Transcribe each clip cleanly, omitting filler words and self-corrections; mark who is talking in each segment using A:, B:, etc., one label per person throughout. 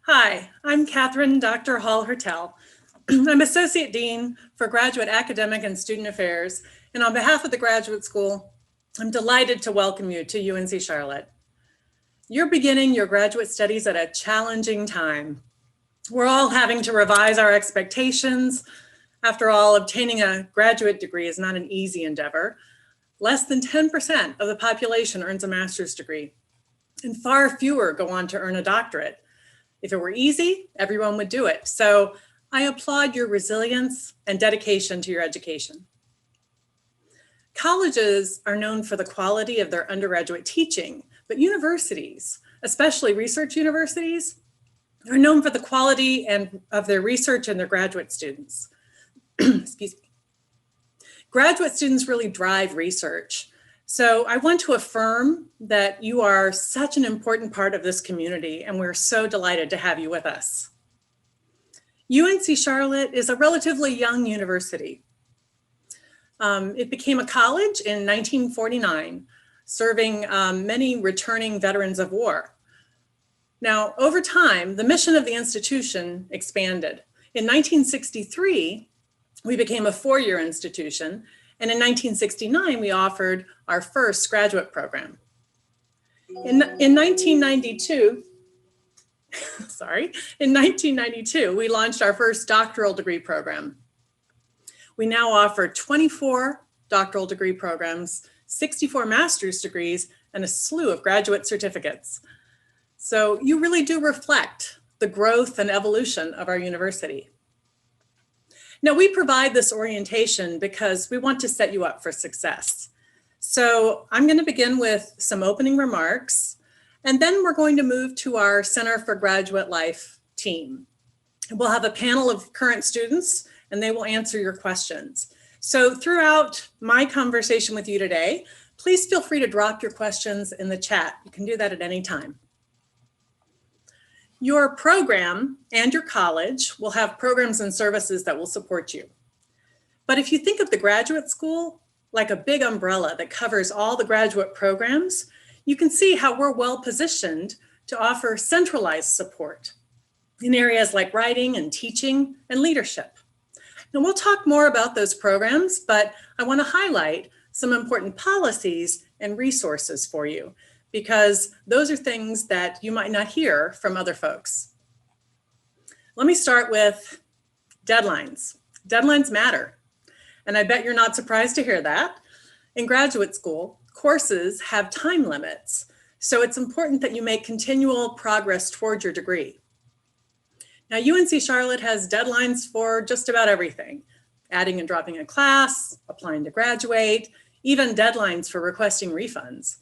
A: Hi, I'm Katherine Dr. Hall-Hertel. I'm Associate Dean for Graduate Academic and Student Affairs, and on behalf of the Graduate School, I'm delighted to welcome you to UNC Charlotte. You're beginning your graduate studies at a challenging time. We're all having to revise our expectations. After all, obtaining a graduate degree is not an easy endeavor. Less than 10% of the population earns a master's degree, and far fewer go on to earn a doctorate. If it were easy, everyone would do it. So I applaud your resilience and dedication to your education. Colleges are known for the quality of their undergraduate teaching, but universities, especially research universities, are known for the quality of their research and their graduate students. Excuse me. Graduate students really drive research. So I want to affirm that you are such an important part of this community, and we're so delighted to have you with us. UNC Charlotte is a relatively young university. It became a college in 1949, serving many returning veterans of war. Now, over time, the mission of the institution expanded. In 1963, we became a four-year institution, and in 1969, we offered our first graduate program. In 1992, in 1992, we launched our first doctoral degree program. We now offer 24 doctoral degree programs, 64 master's degrees, and a slew of graduate certificates. So you really do reflect the growth and evolution of our university. Now, we provide this orientation because we want to set you up for success. So I'm going to begin with some opening remarks, and then we're going to move to our Center for Graduate Life team. We'll have a panel of current students, and they will answer your questions. So throughout my conversation with you today, please feel free to drop your questions in the chat. You can do that at any time. Your program and your college will have programs and services that will support you. But if you think of the graduate school like a big umbrella that covers all the graduate programs, you can see how we're well positioned to offer centralized support in areas like writing and teaching and leadership. And we'll talk more about those programs, but I want to highlight some important policies and resources for you, because those are things that you might not hear from other folks. Let me start with deadlines. Deadlines matter, and I bet you're not surprised to hear that. In graduate school, courses have time limits, so it's important that you make continual progress toward your degree. Now, UNC Charlotte has deadlines for just about everything: adding and dropping a class, applying to graduate, even deadlines for requesting refunds.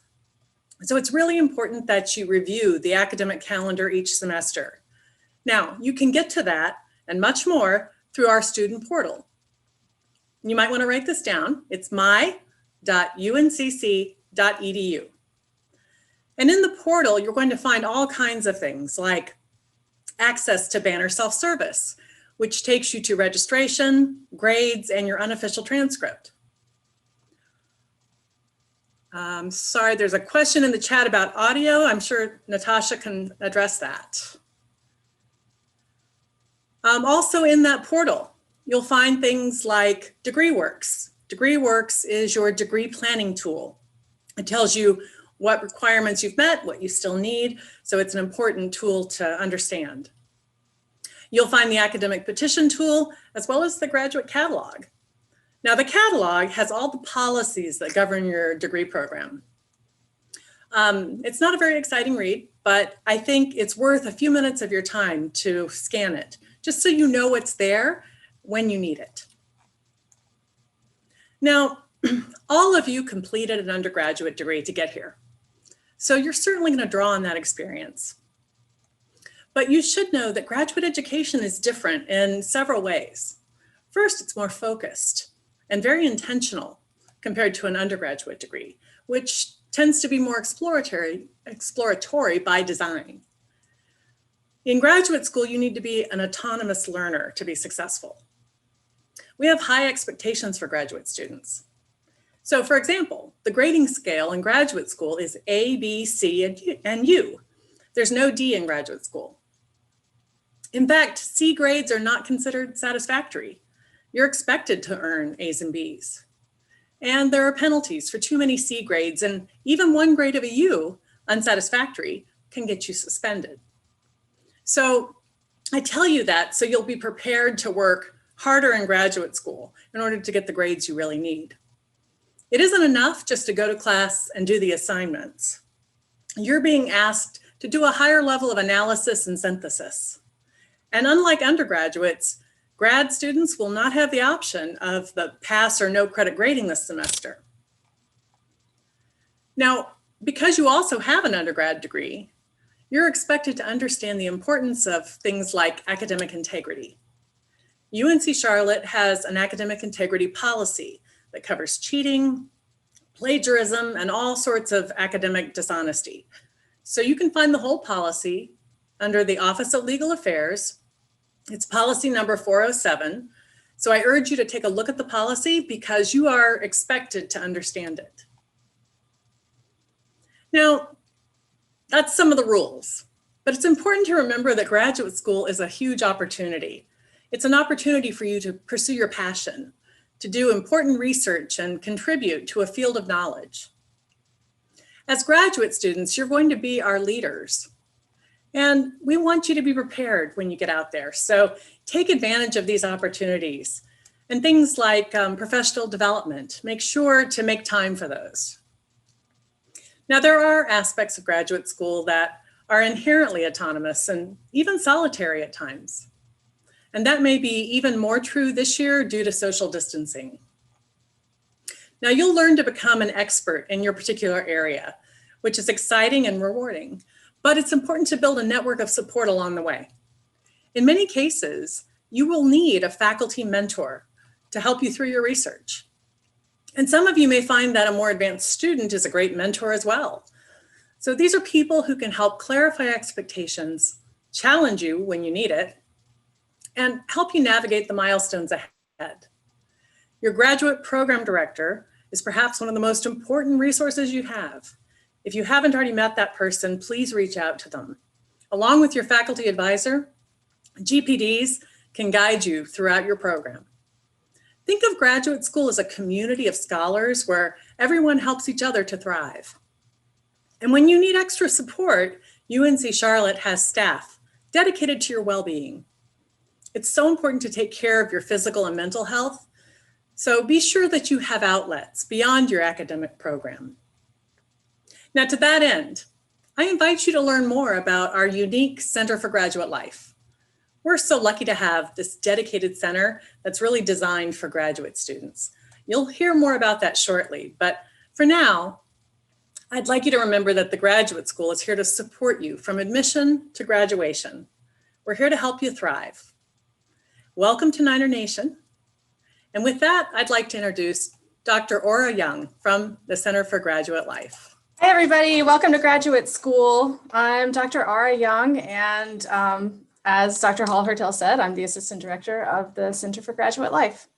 A: So it's really important that you review the academic calendar each semester. Now, you can get to that and much more through our student portal. You might want to write this down. It's my.uncc.edu. And in the portal, you're going to find all kinds of things like access to Banner self-service, which takes you to registration, grades, and your unofficial transcript. Sorry, there's a question in the chat about audio. I'm sure Natasha can address that. Also in that portal, you'll find things like DegreeWorks. DegreeWorks is your degree planning tool. It tells you what requirements you've met, what you still need, so it's an important tool to understand. You'll find the academic petition tool, as well as the graduate catalog. Now, the catalog has all the policies that govern your degree program. It's not a very exciting read, but I think it's worth a few minutes of your time to scan it, just so you know what's there when you need it. Now, all of you completed an undergraduate degree to get here, so you're certainly going to draw on that experience. But you should know that graduate education is different in several ways. First, it's more focused and very intentional compared to an undergraduate degree, which tends to be more exploratory by design. In graduate school, you need to be an autonomous learner to be successful. We have high expectations for graduate students. So for example, the grading scale in graduate school is A, B, C, and U. There's no D in graduate school. In fact, C grades are not considered satisfactory. You're expected to earn A's and B's. And there are penalties for too many C grades, and even one grade of a U, unsatisfactory, can get you suspended. So I tell you that so you'll be prepared to work harder in graduate school in order to get the grades you really need. It isn't enough just to go to class and do the assignments. You're being asked to do a higher level of analysis and synthesis. And unlike undergraduates, grad students will not have the option of the pass or no credit grading this semester. Now, because you also have an undergrad degree, you're expected to understand the importance of things like academic integrity. UNC Charlotte has an academic integrity policy that covers cheating, plagiarism, and all sorts of academic dishonesty. So you can find the whole policy under the Office of Legal Affairs. It's policy number 407. So I urge you to take a look at the policy because you are expected to understand it. Now, that's some of the rules, but it's important to remember that graduate school is a huge opportunity. It's an opportunity for you to pursue your passion, to do important research and contribute to a field of knowledge. As graduate students, you're going to be our leaders. And we want you to be prepared when you get out there. So take advantage of these opportunities and things like professional development. Make sure to make time for those. Now, there are aspects of graduate school that are inherently autonomous and even solitary at times. And that may be even more true this year due to social distancing. Now, you'll learn to become an expert in your particular area, which is exciting and rewarding, but it's important to build a network of support along the way. In many cases, you will need a faculty mentor to help you through your research. And some of you may find that a more advanced student is a great mentor as well. So these are people who can help clarify expectations, challenge you when you need it, and help you navigate the milestones ahead. Your graduate program director is perhaps one of the most important resources you have. If you haven't already met that person, please reach out to them. Along with your faculty advisor, GPDs can guide you throughout your program. Think of graduate school as a community of scholars where everyone helps each other to thrive. And when you need extra support, UNC Charlotte has staff dedicated to your well-being. It's so important to take care of your physical and mental health. So be sure that you have outlets beyond your academic program. Now, to that end, I invite you to learn more about our unique Center for Graduate Life. We're so lucky to have this dedicated center that's really designed for graduate students. You'll hear more about that shortly, but for now, I'd like you to remember that the graduate school is here to support you from admission to graduation. We're here to help you thrive. Welcome to Niner Nation. And with that, I'd like to introduce Dr. Aura Young from the Center for Graduate Life.
B: Hey everybody, welcome to graduate school. I'm Dr. Aura Young, and as Dr. Hall-Hertel said, I'm the Assistant Director of the Center for Graduate Life.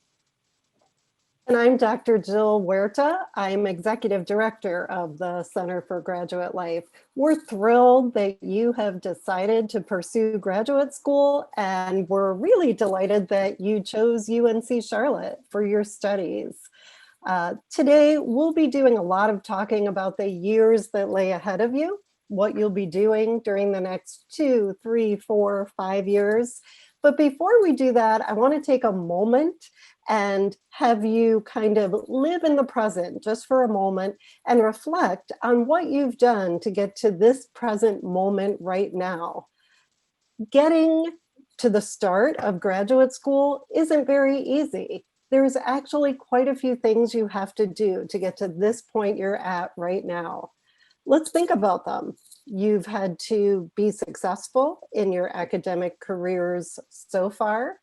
C: And I'm Dr. Jill Huerta. I'm Executive Director of the Center for Graduate Life. We're thrilled that you have decided to pursue graduate school, and we're really delighted that you chose UNC Charlotte for your studies. Today, we'll be doing a lot of talking about the years that lay ahead of you, what you'll be doing during the next 2, 3, 4, 5 years. But before we do that, I want to take a moment and have you kind of live in the present just for a moment and reflect on what you've done to get to this present moment right now. Getting to the start of graduate school isn't very easy. There's actually quite a few things you have to do to get to this point you're at right now. Let's think about them. You've had to be successful in your academic careers so far.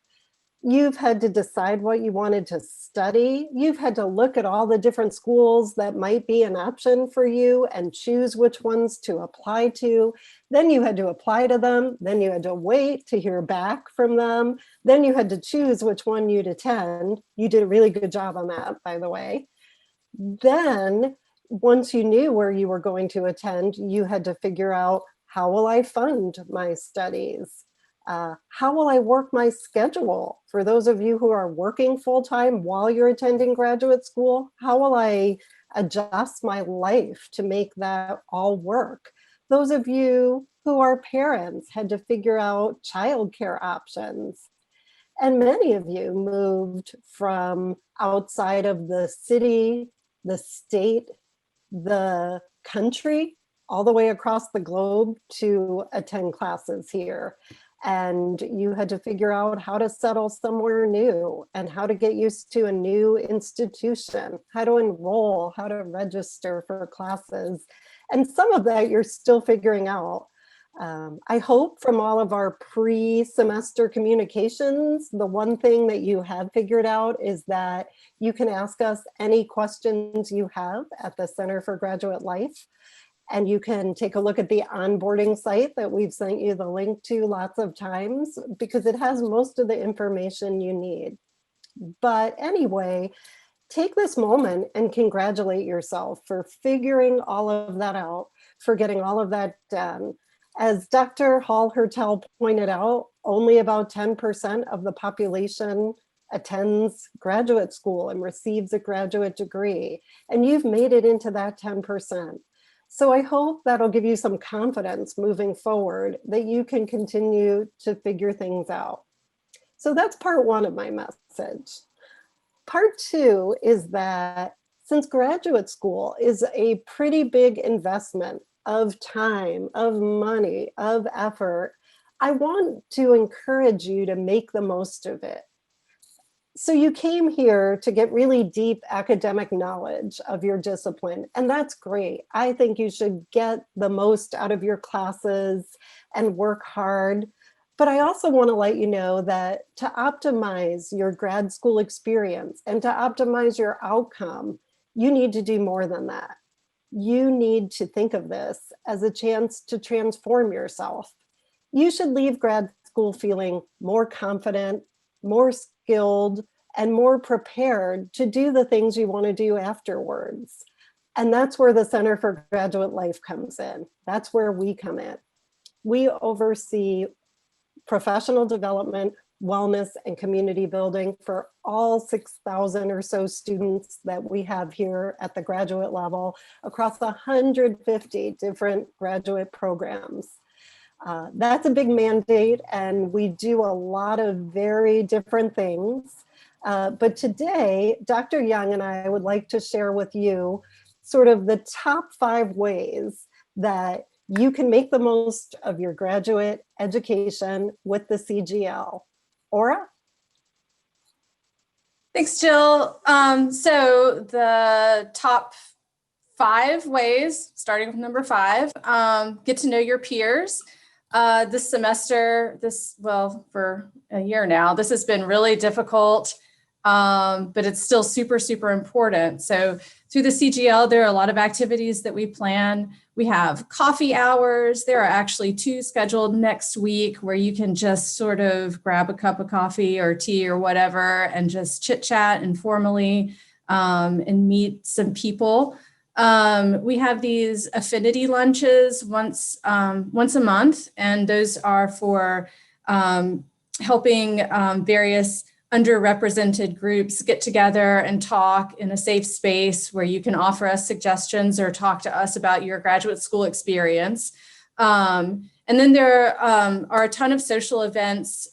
C: You've had to decide what you wanted to study. You've had to look at all the different schools that might be an option for you and choose which ones to apply to. Then you had to apply to them. Then you had to wait to hear back from them. Then you had to choose which one you'd attend. You did a really good job on that, by the way. Then, once you knew where you were going to attend, you had to figure out, how will I fund my studies? How will I work my schedule? For those of you who are working full-time while you're attending graduate school, how will I adjust my life to make that all work? Those of you who are parents had to figure out childcare options. And many of you moved from outside of the city, the state, the country, all the way across the globe to attend classes here. And you had to figure out how to settle somewhere new and how to get used to a new institution, how to enroll, how to register for classes. And some of that you're still figuring out. I hope from all of our pre-semester communications, the one thing that you have figured out is that you can ask us any questions you have at the Center for Graduate Life. And you can take a look at the onboarding site that we've sent you the link to lots of times, because it has most of the information you need. But anyway, take this moment and congratulate yourself for figuring all of that out, for getting all of that done. As Dr. Hall-Hertel pointed out, only about 10% of the population attends graduate school and receives a graduate degree, and you've made it into that 10%. So I hope that'll give you some confidence moving forward that you can continue to figure things out. So that's part one of my message. Part two is that since graduate school is a pretty big investment of time, of money, of effort, I want to encourage you to make the most of it. So you came here to get really deep academic knowledge of your discipline, and that's great. I think you should get the most out of your classes and work hard. But I also want to let you know that to optimize your grad school experience and to optimize your outcome, you need to do more than that. You need to think of this as a chance to transform yourself. You should leave grad school feeling more confident, more skilled, and more prepared to do the things you want to do afterwards. And that's where the Center for Graduate Life comes in. That's where we come in. We oversee professional development, wellness, and community building for all 6,000 or so students that we have here at the graduate level across 150 different graduate programs. That's a big mandate, and we do a lot of very different things. But today, Dr. Young and I would like to share with you sort of the top 5 ways that you can make the most of your graduate education with the CGL. Aura?
B: Thanks, Jill. So the top 5 ways, starting with number 5, get to know your peers. This semester, for a year now, this has been really difficult, but it's still super, super important. So through the CGL, there are a lot of activities that we plan. We have coffee hours. There are actually 2 scheduled next week where you can just sort of grab a cup of coffee or tea or whatever and just chit chat informally and meet some people. We have these affinity lunches once a month, and those are for helping various underrepresented groups get together and talk in a safe space where you can offer us suggestions or talk to us about your graduate school experience. And then there are a ton of social events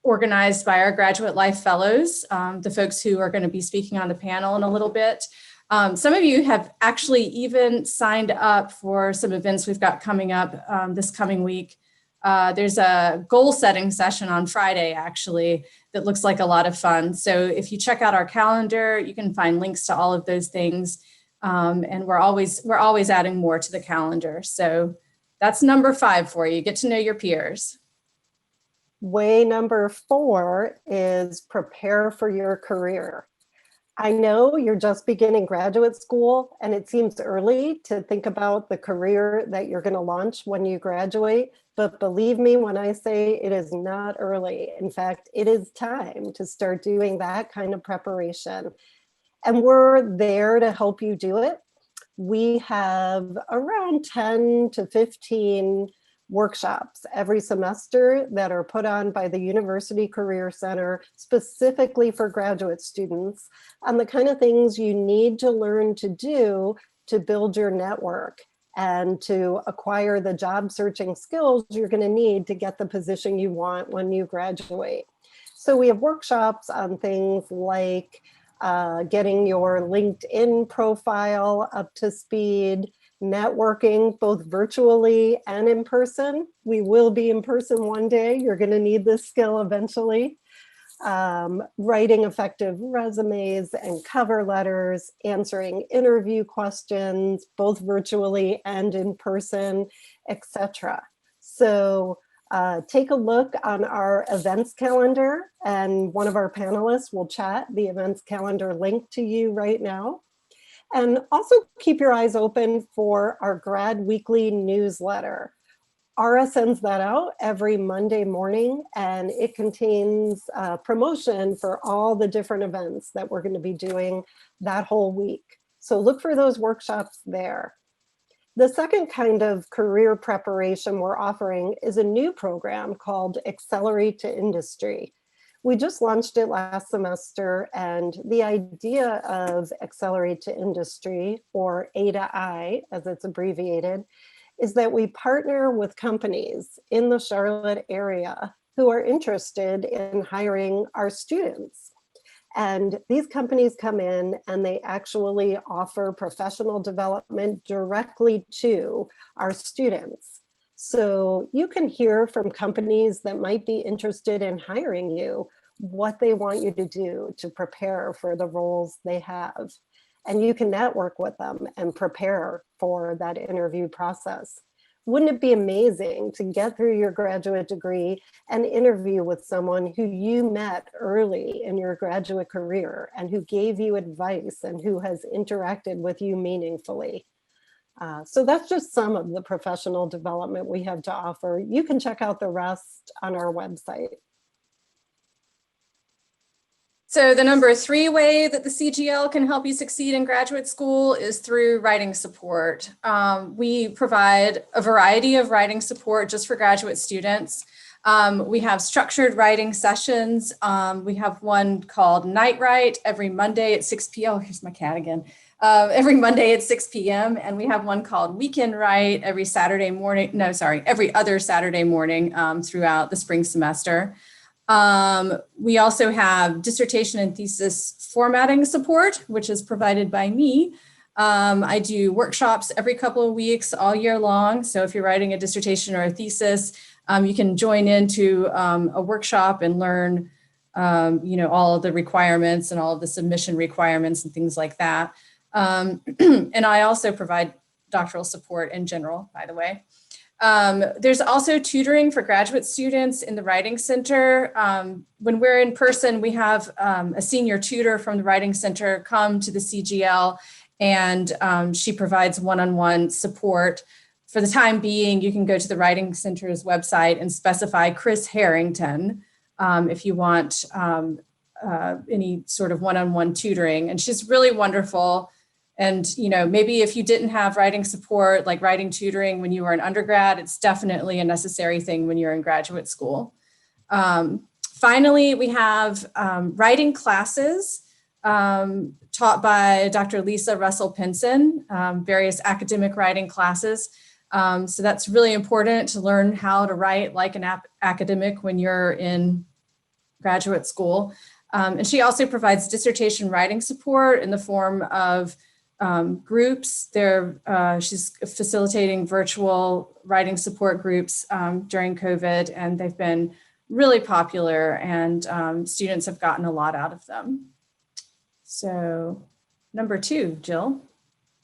B: organized by our Graduate Life Fellows, the folks who are going to be speaking on the panel in a little bit. Some of you have actually even signed up for some events we've got coming up this coming week. There's a goal setting session on Friday, actually, that looks like a lot of fun. So if you check out our calendar, you can find links to all of those things. And we're always adding more to the calendar. So that's number 5 for you. Get to know your peers.
C: Way number 4 is prepare for your career. I know you're just beginning graduate school and it seems early to think about the career that you're going to launch when you graduate, but believe me when I say it is not early. In fact, it is time to start doing that kind of preparation. And we're there to help you do it. We have around 10 to 15 workshops every semester that are put on by the University Career Center specifically for graduate students on the kind of things you need to learn to do to build your network and to acquire the job searching skills you're going to need to get the position you want when you graduate. So we have workshops on things like getting your LinkedIn profile up to speed, networking both virtually and in person. We will be in person one day. You're going to need this skill eventually. Writing effective resumes and cover letters, answering interview questions, both virtually and in person, etc. So take a look on our events calendar, and one of our panelists will chat the events calendar link to you right now. And also keep your eyes open for our Grad Weekly newsletter. Ara sends that out every Monday morning, and it contains promotion for all the different events that we're going to be doing that whole week. So look for those workshops there. The second kind of career preparation we're offering is a new program called Accelerate to Industry. We just launched it last semester, and the idea of Accelerate to Industry, or A to I as it's abbreviated, is that we partner with companies in the Charlotte area who are interested in hiring our students. And these companies come in and they actually offer professional development directly to our students. So you can hear from companies that might be interested in hiring you what they want you to do to prepare for the roles they have. And you can network with them and prepare for that interview process. Wouldn't it be amazing to get through your graduate degree and interview with someone who you met early in your graduate career and who gave you advice and who has interacted with you meaningfully? So that's just some of the professional development we have to offer. You can check out the rest on our website.
B: So the number 3 way that the CGL can help you succeed in graduate school is through writing support. We provide a variety of writing support just for graduate students. We have structured writing sessions. We have one called Night Write every Monday at 6 p.m. Oh, here's my cat again. Every Monday at 6 p.m. And we have one called Weekend Write every Saturday morning. No, sorry, every other Saturday morning throughout the spring semester. We also have dissertation and thesis formatting support, which is provided by me. I do workshops every couple of weeks all year long. So if you're writing a dissertation or a thesis, you can join into a workshop and learn all of the requirements and all of the submission requirements and things like that. And I also provide doctoral support in general, by the way. There's also tutoring for graduate students in the Writing Center. When we're in person, we have a senior tutor from the Writing Center come to the CGL, and she provides one-on-one support. For the time being, you can go to the Writing Center's website and specify Chris Harrington if you want any sort of one-on-one tutoring. And she's really wonderful. And, maybe if you didn't have writing support, like writing tutoring when you were an undergrad, it's definitely a necessary thing when you're in graduate school. Finally, we have writing classes taught by Dr. Lisa Russell Pinson, various academic writing classes. So that's really important to learn how to write like an academic when you're in graduate school. And she also provides dissertation writing support in the form of groups. She's facilitating virtual writing support groups during COVID, and they've been really popular, and students have gotten a lot out of them. So number 2, Jill.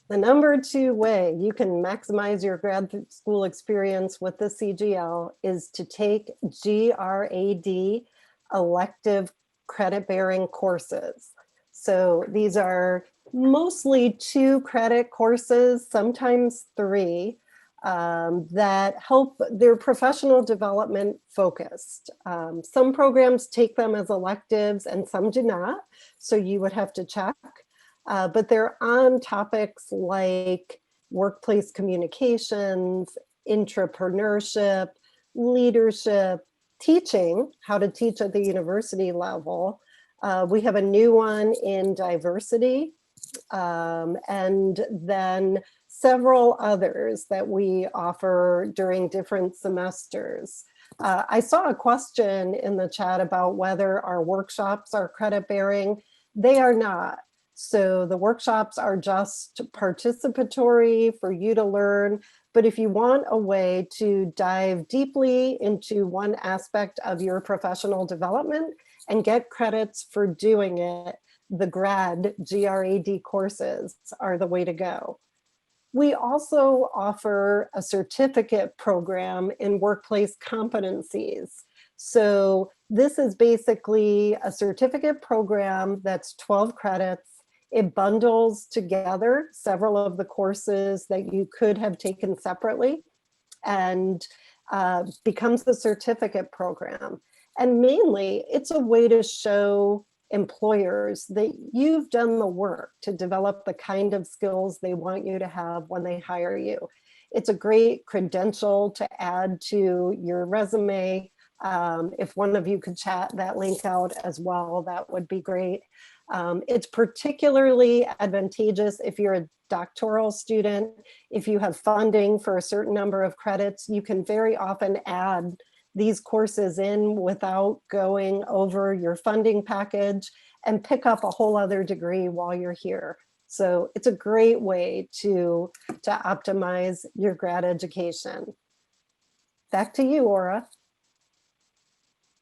C: The number 2 way you can maximize your grad school experience with the CGL is to take GRAD elective credit-bearing courses. So these are mostly 2 credit courses, sometimes 3, that help their professional development focused. Some programs take them as electives and some do not, so you would have to check. But they're on topics like workplace communications, entrepreneurship, leadership, teaching, how to teach at the university level. We have a new one in diversity, and then several others that we offer during different semesters. I saw a question in the chat about whether our workshops are credit bearing. They are not. So the workshops are just participatory for you to learn. But if you want a way to dive deeply into one aspect of your professional development and get credits for doing it, the GRAD courses are the way to go. We also offer a certificate program in workplace competencies. So this is basically a certificate program that's 12 credits. It bundles together several of the courses that you could have taken separately and becomes the certificate program. And mainly, it's a way to show employers that you've done the work to develop the kind of skills they want you to have when they hire you. It's a great credential to add to your resume. If one of you could chat that link out as well, that would be great. It's particularly advantageous if you're a doctoral student. If you have funding for a certain number of credits, you can very often add these courses in without going over your funding package and pick up a whole other degree while you're here. So it's a great way to optimize your grad education. Back to you, Aura.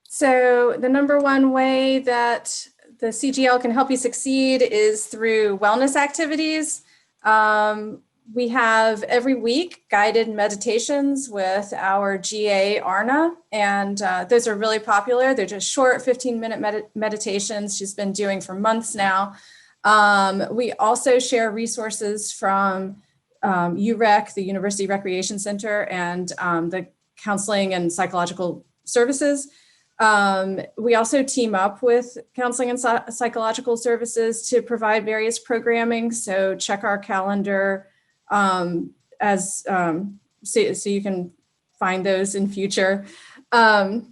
B: So the number one way that the CGL can help you succeed is through wellness activities. We have every week guided meditations with our GA Arna, and those are really popular. They're just short 15-minute meditations she's been doing for months now. We also share resources from UREC, the University Recreation Center, and the Counseling and Psychological Services. We also team up with Counseling and Psychological Services to provide various programming. So check our calendar so you can find those in future. So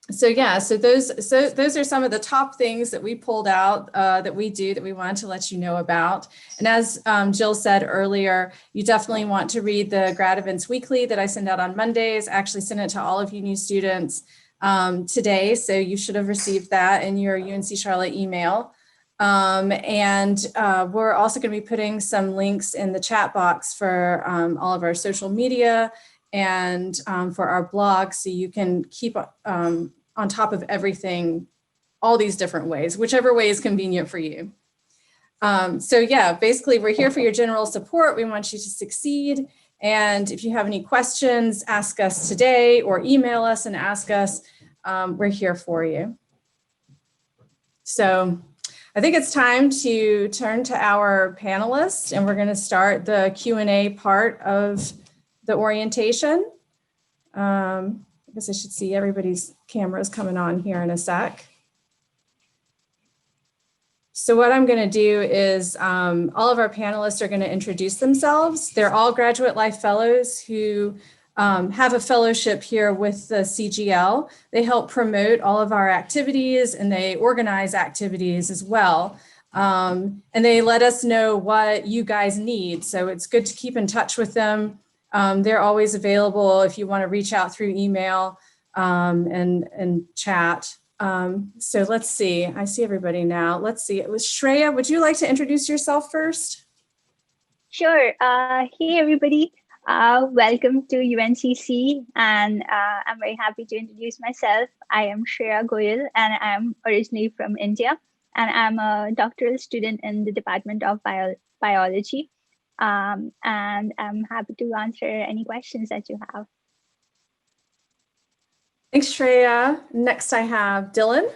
B: those are some of the top things that we pulled out that we do that we wanted to let you know about. And as Jill said earlier, you definitely want to read the Grad Events Weekly that I send out on Mondays. I actually sent it to all of you new students today, so you should have received that in your UNC Charlotte email. And we're also going to be putting some links in the chat box for all of our social media and for our blog, so you can keep on top of everything, all these different ways, whichever way is convenient for you. So yeah, basically we're here for your general support. We want you to succeed. And if you have any questions, ask us today or email us and ask us. We're here for you. So I think it's time to turn to our panelists, and we're going to start the Q&A part of the orientation. I guess I should see everybody's cameras coming on here in a sec. So what I'm going to do is all of our panelists are going to introduce themselves. They're all Graduate Life Fellows who have a fellowship here with the CGL. They help promote all of our activities, and they organize activities as well. And they let us know what you guys need. So it's good to keep in touch with them. They're always available if you want to reach out through email and chat. So let's see. I see everybody now. Let's see. It was Shreya. Would you like to introduce yourself first?
D: Sure. Hey, everybody. Welcome to UNCC, and I'm very happy to introduce myself. I am Shreya Goyal, and I'm originally from India, and I'm a doctoral student in the Department of Biology, and I'm happy to answer any questions that you have.
B: Thanks, Shreya. Next, I have Dylan.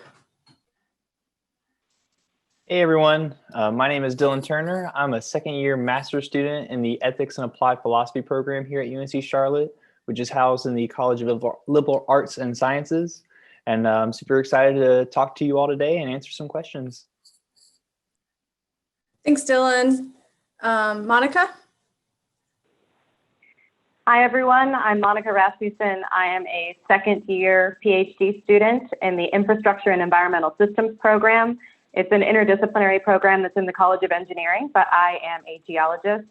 E: Hey everyone, my name is Dylan Turner. I'm a second-year master's student in the Ethics and Applied Philosophy program here at UNC Charlotte, which is housed in the College of Liberal Arts and Sciences. And I'm super excited to talk to you all today and answer some questions.
B: Thanks, Dylan. Monica?
F: Hi, everyone. I'm Monica Rasmussen. I am a second-year PhD student in the Infrastructure and Environmental Systems program. It's an interdisciplinary program that's in the College of Engineering, but I am a geologist.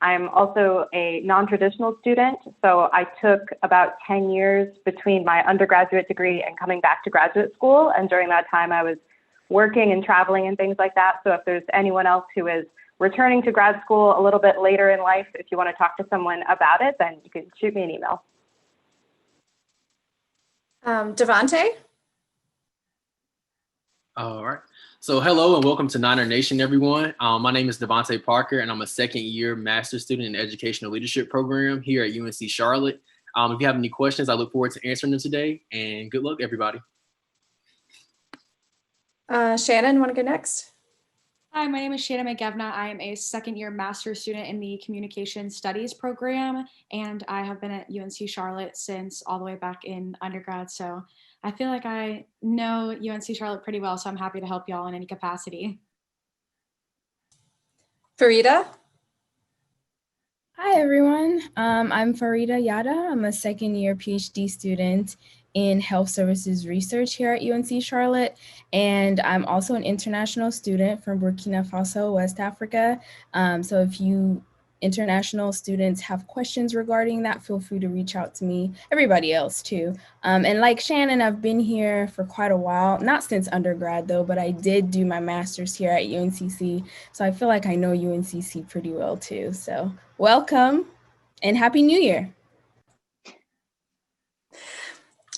F: I'm also a non-traditional student, so I took about 10 years between my undergraduate degree and coming back to graduate school, and during that time I was working and traveling and things like that. So if there's anyone else who is returning to grad school a little bit later in life, if you want to talk to someone about it, then you can shoot me an email.
B: Devante?
G: All right. So hello and welcome to Niner Nation, everyone. My name is Devante Parker, and I'm a second-year master's student in the Educational Leadership Program here at UNC Charlotte. If you have any questions, I look forward to answering them today, and good luck, everybody.
B: Shannon, want to go next?
H: Hi, my name is Shannon McGevna. I am a second-year master's student in the Communication Studies program, and I have been at UNC Charlotte since all the way back in undergrad. So I feel like I know UNC Charlotte pretty well, so I'm happy to help y'all in any capacity.
B: Farida?
I: Hi, everyone. I'm Farida Yada. I'm a second-year PhD student in health services research here at UNC Charlotte, and I'm also an international student from Burkina Faso, West Africa. So if you international students have questions regarding that, feel free to reach out to me, everybody else too. And like Shannon, I've been here for quite a while, not since undergrad though, but I did do my master's here at UNCC. So I feel like I know UNCC pretty well too. So welcome and Happy New Year.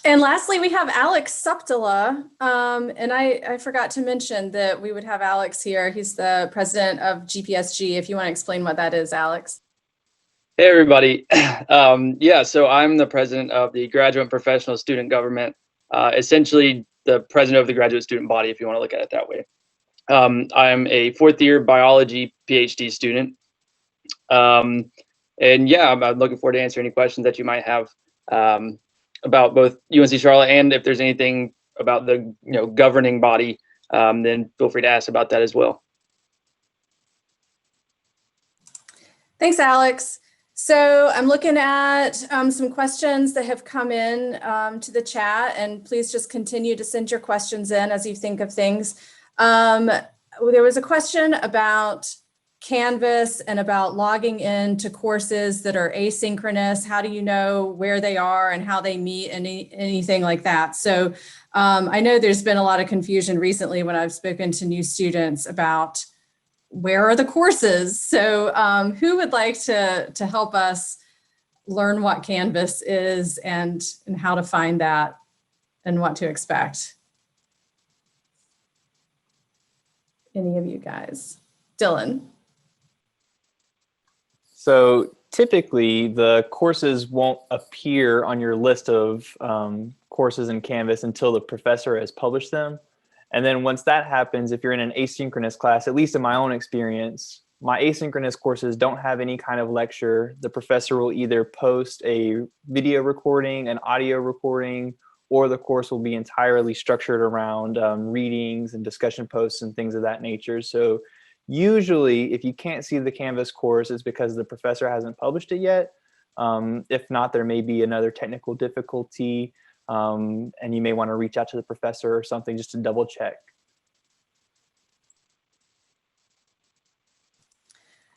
B: And lastly, we have Alex Suptila. And I forgot to mention that we would have Alex here. He's the president of GPSG. If you want to explain what that is, Alex.
J: Hey, everybody. Yeah, so I'm the president of the Graduate and Professional Student Government, essentially the president of the graduate student body, if you want to look at it that way. I'm a fourth-year biology PhD student. And yeah, I'm looking forward to answering any questions that you might have about both UNC Charlotte, and if there's anything about the governing body, then feel free to ask about that as well.
B: Thanks, Alex. So I'm looking at some questions that have come in to the chat, and please just continue to send your questions in as you think of things. There was a question about Canvas and about logging into courses that are asynchronous. How do you know where they are and how they meet and anything like that? So I know there's been a lot of confusion recently when I've spoken to new students about where are the courses. So who would like to help us learn what Canvas is and how to find that and what to expect? Any of you guys? Dylan.
E: So typically the courses won't appear on your list of courses in Canvas until the professor has published them. And then once that happens, if you're in an asynchronous class, at least in my own experience, my asynchronous courses don't have any kind of lecture. The professor will either post a video recording, an audio recording, or the course will be entirely structured around readings and discussion posts and things of that nature. So usually, if you can't see the Canvas course, it's because the professor hasn't published it yet. If not, there may be another technical difficulty, and you may want to reach out to the professor or something just to double check.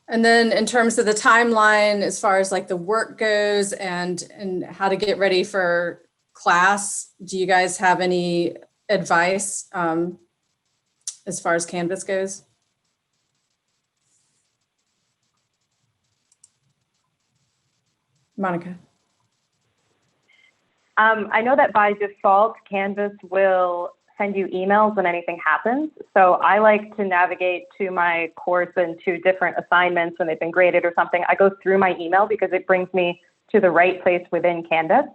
B: And then in terms of the timeline, as far as like the work goes and how to get ready for class, do you guys have any advice as far as Canvas goes? Monica.
F: I know that by default, Canvas will send you emails when anything happens. So I like to navigate to my course and to different assignments when they've been graded or something. I go through my email because it brings me to the right place within Canvas.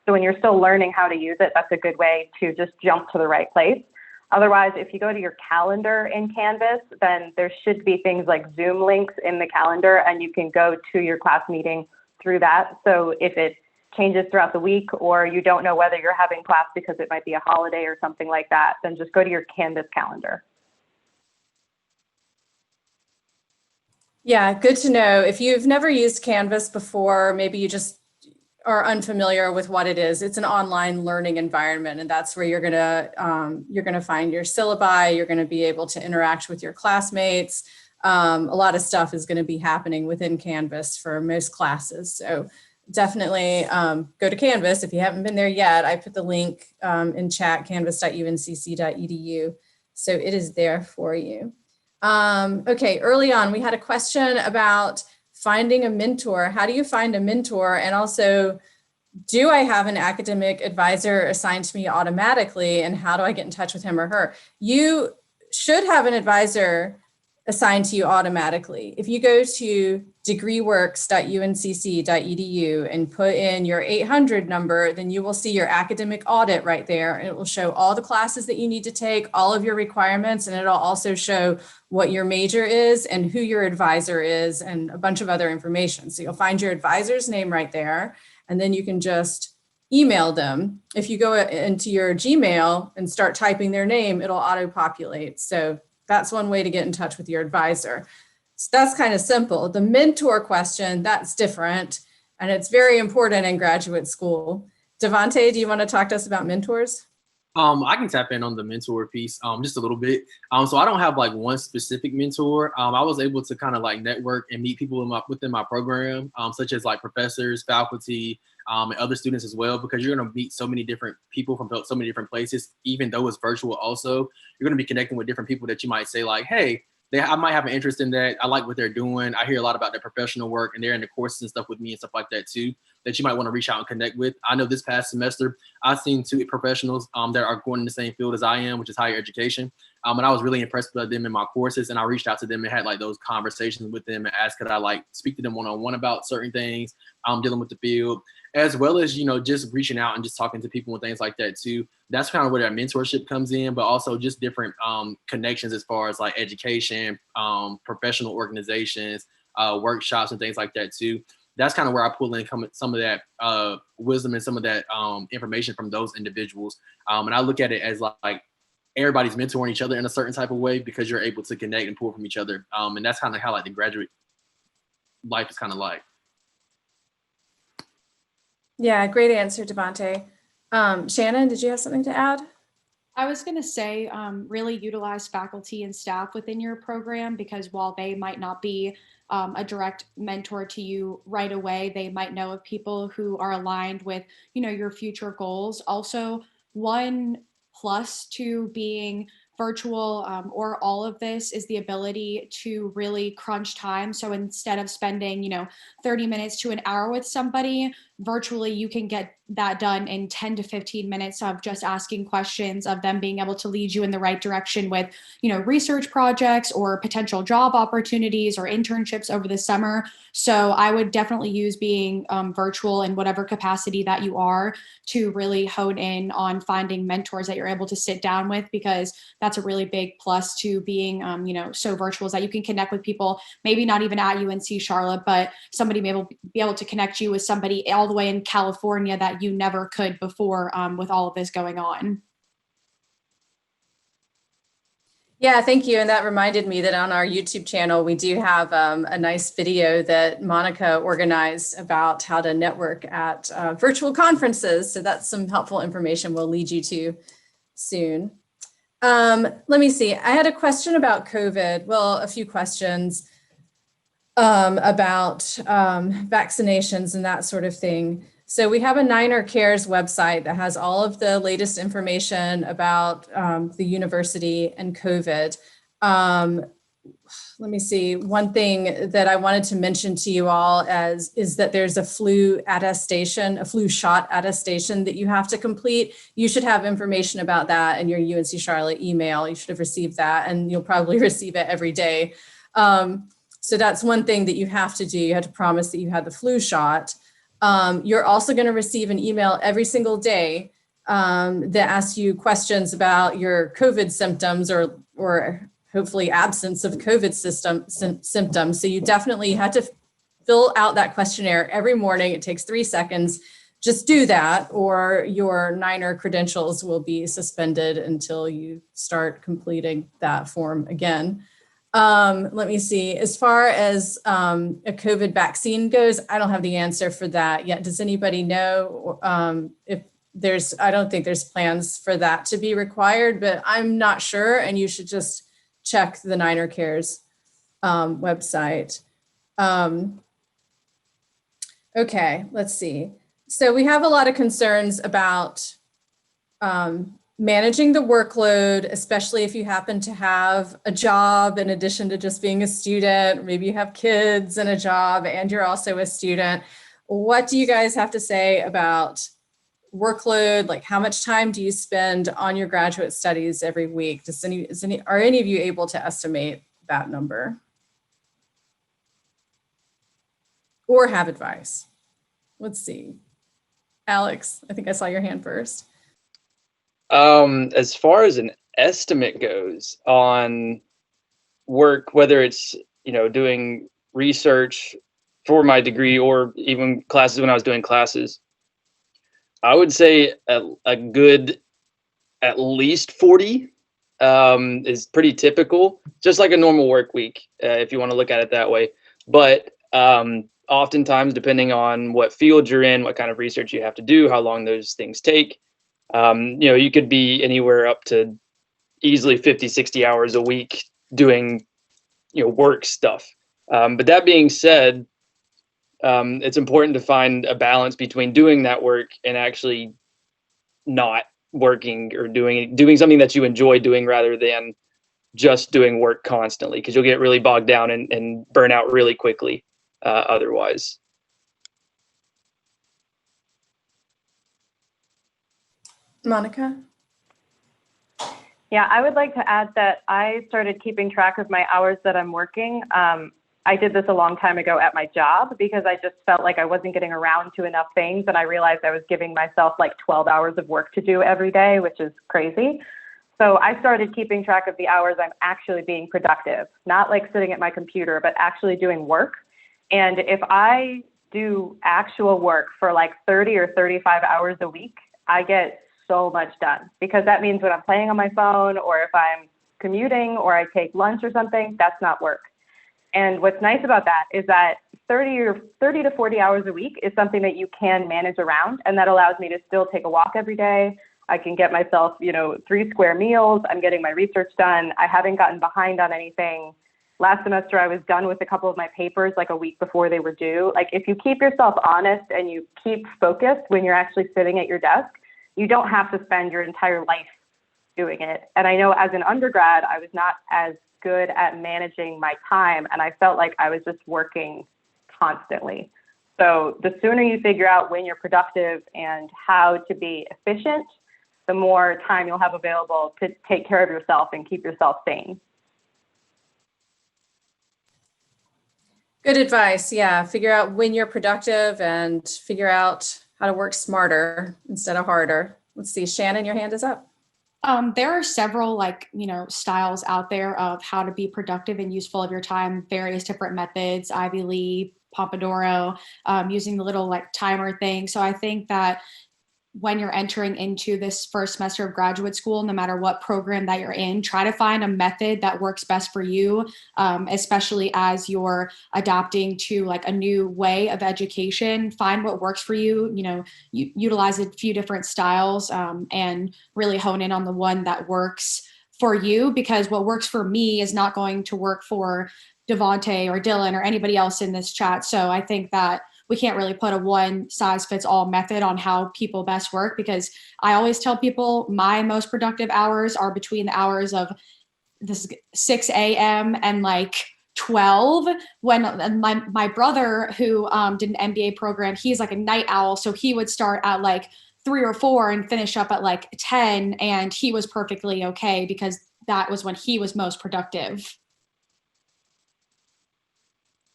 F: So when you're still learning how to use it, that's a good way to just jump to the right place. Otherwise, if you go to your calendar in Canvas, then there should be things like Zoom links in the calendar, and you can go to your class meeting through that. So if it changes throughout the week, or you don't know whether you're having class because it might be a holiday or something like that, then just go to your Canvas calendar.
B: Yeah, good to know. If you've never used Canvas before, maybe you just are unfamiliar with what it is, it's an online learning environment, and that's where you're gonna find your syllabi. You're gonna be able to interact with your classmates. A lot of stuff is gonna be happening within Canvas for most classes. So definitely go to Canvas if you haven't been there yet. I put the link in chat, canvas.uncc.edu. So it is there for you. Okay, early on, we had a question about finding a mentor. How do you find a mentor? And also, do I have an academic advisor assigned to me automatically? And how do I get in touch with him or her? You should have an advisor assigned to you automatically. If you go to degreeworks.uncc.edu and put in your 800 number, then you will see your academic audit right there. And it will show all the classes that you need to take, all of your requirements, and it'll also show what your major is and who your advisor is and a bunch of other information. So you'll find your advisor's name right there, and then you can just email them. If you go into your Gmail and start typing their name, it'll auto-populate. So that's one way to get in touch with your advisor. So that's kind of simple. The mentor question, that's different, and it's very important in graduate school. Devontae, do you want to talk to us about mentors?
G: I can tap in on the mentor piece just a little bit. So I don't have like one specific mentor. I was able to kind of like network and meet people within my program, such as like professors, faculty, and other students as well, because you're going to meet so many different people from so many different places. Even though it's virtual also, you're going to be connecting with different people that you might say like, hey, I might have an interest in that. I like what they're doing. I hear a lot about their professional work, and they're in the courses and stuff with me and stuff like that too, that you might want to reach out and connect with. I know this past semester, I've seen 2 professionals that are going in the same field as I am, which is higher education. And I was really impressed with them in my courses, and I reached out to them and had like those conversations with them and asked, could I like speak to them one-on-one about certain things, dealing with the field, as well as, you know, just reaching out and just talking to people and things like that too. That's kind of where that mentorship comes in, but also just different connections as far as like education, professional organizations, workshops and things like that too. That's kind of where I pull in some of that wisdom and some of that information from those individuals. And I look at it as like everybody's mentoring each other in a certain type of way, because you're able to connect and pull from each other. And that's kind of how like the graduate life is kind of like.
B: Yeah, great answer, Devontae. Shannon, did you have something to add?
H: I was going to say, really utilize faculty and staff within your program, because while they might not be a direct mentor to you right away, they might know of people who are aligned with, you know, your future goals. Also, one plus to being virtual or all of this is the ability to really crunch time. So instead of spending, you know, 30 minutes to an hour with somebody, virtually you can get that done in 10 to 15 minutes of just asking questions, of them being able to lead you in the right direction with, you know, research projects or potential job opportunities or internships over the summer. So I would definitely use being virtual in whatever capacity that you are to really hone in on finding mentors that you're able to sit down with, because that's a really big plus to being, you know, so virtual, is that you can connect with people, maybe not even at UNC Charlotte, but somebody may be able to connect you with somebody all the way in California that you never could before with all of this going on.
B: Yeah, thank you. And that reminded me that on our YouTube channel, we do have a nice video that Monica organized about how to network at virtual conferences. So that's some helpful information we'll lead you to soon. Let me see. I had a question about COVID. Well, a few questions about vaccinations and that sort of thing. So we have a Niner Cares website that has all of the latest information about the university and COVID. Let me see. One thing that I wanted to mention to you all is that there's a flu attestation, a flu shot attestation that you have to complete. You should have information about that in your UNC Charlotte email. You should have received that, and you'll probably receive it every day. So that's one thing that you have to do. You have to promise that you had the flu shot. You're also going to receive an email every single day that asks you questions about your COVID symptoms or hopefully absence of COVID symptoms. So you definitely had to fill out that questionnaire every morning. It takes 3 seconds. Just do that, or your Niner credentials will be suspended until you start completing that form again. Let me see. As far as a COVID vaccine goes, I don't have the answer for that yet. Does anybody know if there's, I don't think there's plans for that to be required, but I'm not sure. And you should just check the Niner Cares website. Okay, let's see. So we have a lot of concerns about managing the workload, especially if you happen to have a job in addition to just being a student. Maybe you have kids and a job and you're also a student. What do you guys have to say about workload? Like, how much time do you spend on your graduate studies every week? Are any of you able to estimate that number? Or have advice? Let's see. Alex, I think I saw your hand first.
J: As far as an estimate goes on work, whether it's, doing research for my degree or even classes when I was doing classes, I would say a good at least 40 is pretty typical, just like a normal work week, if you want to look at it that way. But oftentimes, depending on what field you're in, what kind of research you have to do, how long those things take, you could be anywhere up to easily 50, 60 hours a week doing, work stuff. But that being said, it's important to find a balance between doing that work and actually not working or doing something that you enjoy doing rather than just doing work constantly, because you'll get really bogged down and burn out really quickly otherwise.
B: Monica?
F: Yeah, I would like to add that I started keeping track of my hours that I'm working. I did this a long time ago at my job because I just felt like I wasn't getting around to enough things, and I realized I was giving myself like 12 hours of work to do every day, which is crazy. So I started keeping track of the hours I'm actually being productive, not like sitting at my computer, but actually doing work. And if I do actual work for like 30 or 35 hours a week, I get so much done, because that means when I'm playing on my phone or if I'm commuting or I take lunch or something, that's not work. And what's nice about that is that 30 to 40 hours a week is something that you can manage around, and that allows me to still take a walk every day. I can get myself, 3 square meals. I'm getting my research done. I haven't gotten behind on anything. Last semester, I was done with a couple of my papers like a week before they were due. Like, if you keep yourself honest and you keep focused when you're actually sitting at your desk, you don't have to spend your entire life doing it. And I know as an undergrad, I was not as good at managing my time, and I felt like I was just working constantly. So the sooner you figure out when you're productive and how to be efficient, the more time you'll have available to take care of yourself and keep yourself sane.
B: Good advice. Yeah. Figure out when you're productive and figure out how to work smarter instead of harder. Let's see. Shannon, your hand is up.
H: There are several styles out there of how to be productive and useful of your time, various different methods, Ivy League, Pomodoro, using the little timer thing. So I think that when you're entering into this first semester of graduate school, no matter what program that you're in, try to find a method that works best for you, especially as you're adapting to a new way of education. Find what works for you, utilize a few different styles and really hone in on the one that works for you, because what works for me is not going to work for Devontae or Dylan or anybody else in this chat. So I think that we can't really put a one size fits all method on how people best work, because I always tell people my most productive hours are between the hours of 6 a.m. and 12. When my brother, who did an MBA program, he's a night owl. So he would start at 3 or 4 and finish up at 10. And he was perfectly okay, because that was when he was most productive.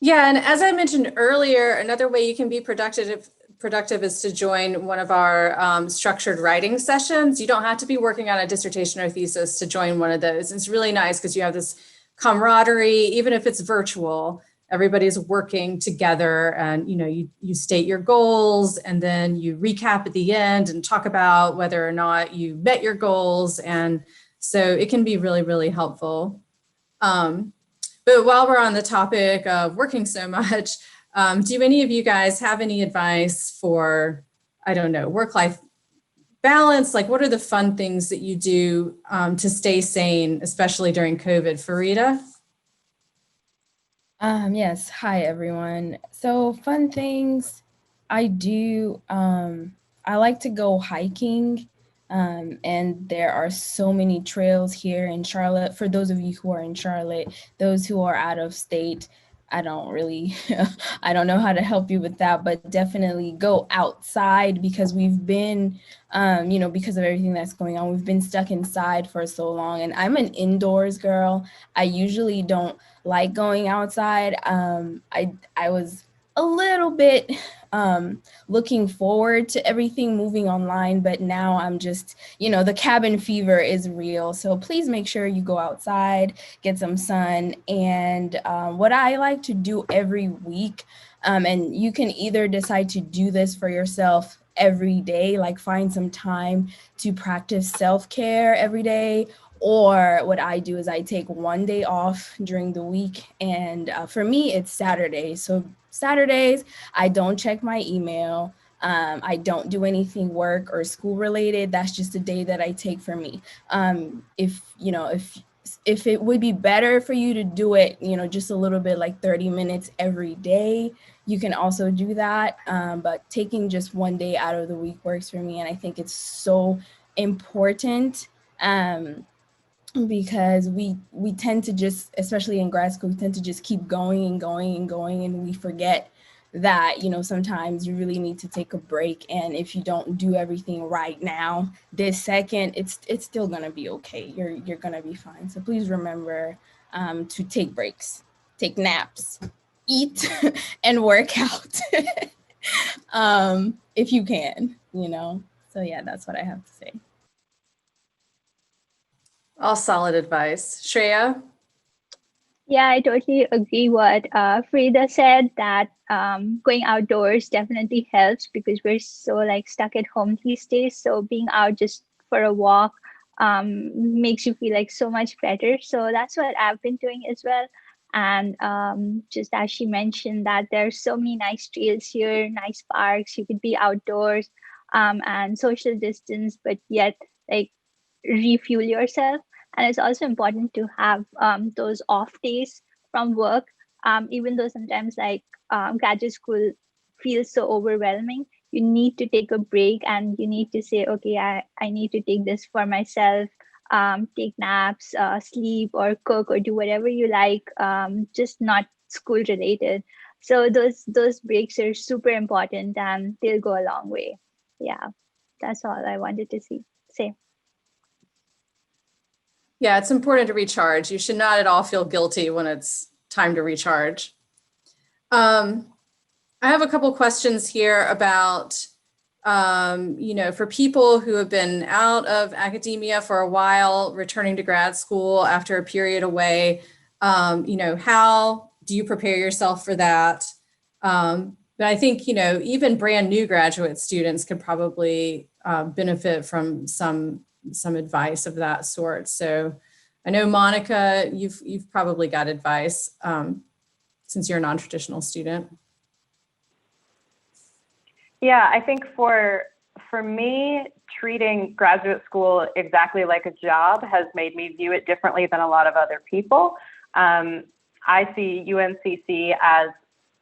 B: Yeah, and as I mentioned earlier, another way you can be productive is to join one of our structured writing sessions. You don't have to be working on a dissertation or thesis to join one of those. It's really nice because you have this camaraderie, even if it's virtual. Everybody's working together, and you state your goals, and then you recap at the end and talk about whether or not you met your goals. And so it can be really, really helpful. But while we're on the topic of working so much, do any of you guys have any advice for, I don't know, work-life balance? Like, what are the fun things that you do to stay sane, especially during COVID? Farida?
I: Yes. Hi, everyone. So fun things I do. I like to go hiking. And there are so many trails here in Charlotte. For those of you who are in Charlotte, those who are out of state, I don't really, I don't know how to help you with that, but definitely go outside because we've been, because of everything that's going on, we've been stuck inside for so long. And I'm an indoors girl. I usually don't like going outside. I was a little bit looking forward to everything moving online, but now I'm just, the cabin fever is real. So please make sure you go outside, get some sun. And what I like to do every week, and you can either decide to do this for yourself every day, like find some time to practice self-care every day, or what I do is I take one day off during the week. And for me, it's Saturday. So Saturdays, I don't check my email. I don't do anything work or school related. That's just a day that I take for me. If it would be better for you to do it, just a little bit, like 30 minutes every day, you can also do that. But taking just one day out of the week works for me. And I think it's so important. Because we tend to just, especially in grad school, we tend to just keep going and going and going, and we forget that, sometimes you really need to take a break. And if you don't do everything right now, this second, it's still gonna be okay. You're gonna be fine. So please remember to take breaks, take naps, eat, and work out if you can, So yeah, that's what I have to say.
B: All solid advice. Shreya?
D: Yeah, I totally agree what Frida said, that going outdoors definitely helps because we're so like stuck at home these days. So being out just for a walk makes you feel like so much better. So that's what I've been doing as well. And just as she mentioned that there's so many nice trails here, nice parks, you could be outdoors and social distance, but yet like refuel yourself. And it's also important to have those off days from work, even though sometimes like graduate school feels so overwhelming. You need to take a break and you need to say, okay, I need to take this for myself, take naps, sleep or cook or do whatever you like, just not school related. So those breaks are super important and they'll go a long way. Yeah, that's all I wanted to say.
B: Yeah, it's important to recharge. You should not at all feel guilty when it's time to recharge. I have a couple questions here about, for people who have been out of academia for a while, returning to grad school after a period away, how do you prepare yourself for that? But I think, even brand new graduate students could probably benefit from some advice of that sort. So I know, Monica, you've probably got advice since you're a non-traditional student.
F: Yeah, I think for me, treating graduate school exactly like a job has made me view it differently than a lot of other people. I see UNCC as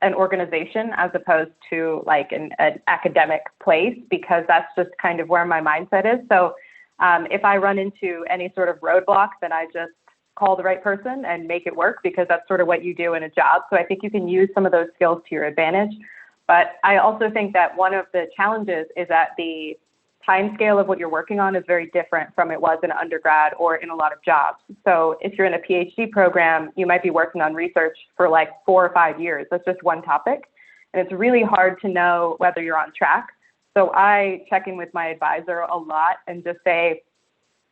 F: an organization as opposed to like an academic place, because that's just kind of where my mindset is. So if I run into any sort of roadblock, then I just call the right person and make it work, because that's sort of what you do in a job. So I think you can use some of those skills to your advantage. But I also think that one of the challenges is that the time scale of what you're working on is very different from it was in undergrad or in a lot of jobs. So if you're in a PhD program, you might be working on research for like 4 or 5 years. That's just one topic. And it's really hard to know whether you're on track. So I check in with my advisor a lot and just say,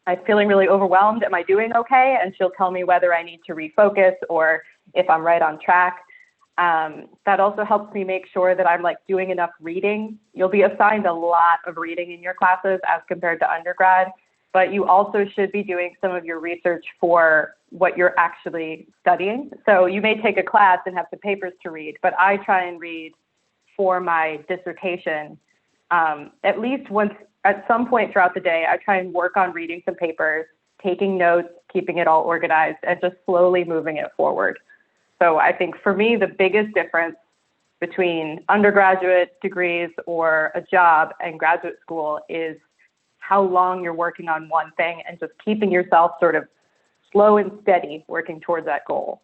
F: I'm feeling really overwhelmed. Am I doing okay? And she'll tell me whether I need to refocus or if I'm right on track. That also helps me make sure that I'm like doing enough reading. You'll be assigned a lot of reading in your classes as compared to undergrad. but you also should be doing some of your research for what you're actually studying. So you may take a class and have some papers to read, but I try and read for my dissertation at least once, at some point throughout the day. I try and work on reading some papers, taking notes, keeping it all organized, and just slowly moving it forward. So I think for me, the biggest difference between undergraduate degrees or a job and graduate school is how long you're working on one thing and just keeping yourself sort of slow and steady working towards that goal.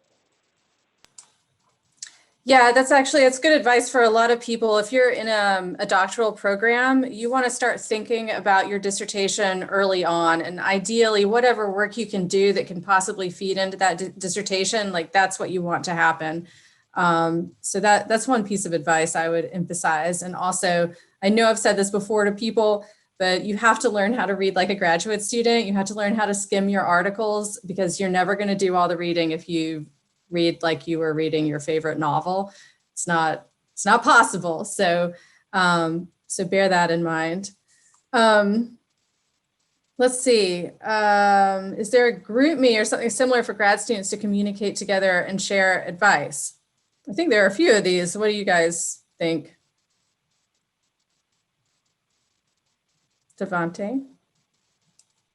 B: Yeah, that's good advice for a lot of people. If you're in a doctoral program, you want to start thinking about your dissertation early on, and ideally whatever work you can do that can possibly feed into that dissertation, like that's what you want to happen. So that's one piece of advice I would emphasize. And also, I know I've said this before to people, but you have to learn how to read like a graduate student. You have to learn how to skim your articles, because you're never going to do all the reading if you read like you were reading your favorite novel. It's not possible. So so bear that in mind. Let's see. Is there a group me or something similar for grad students to communicate together and share advice? I think there are a few of these. What do you guys think? Devante?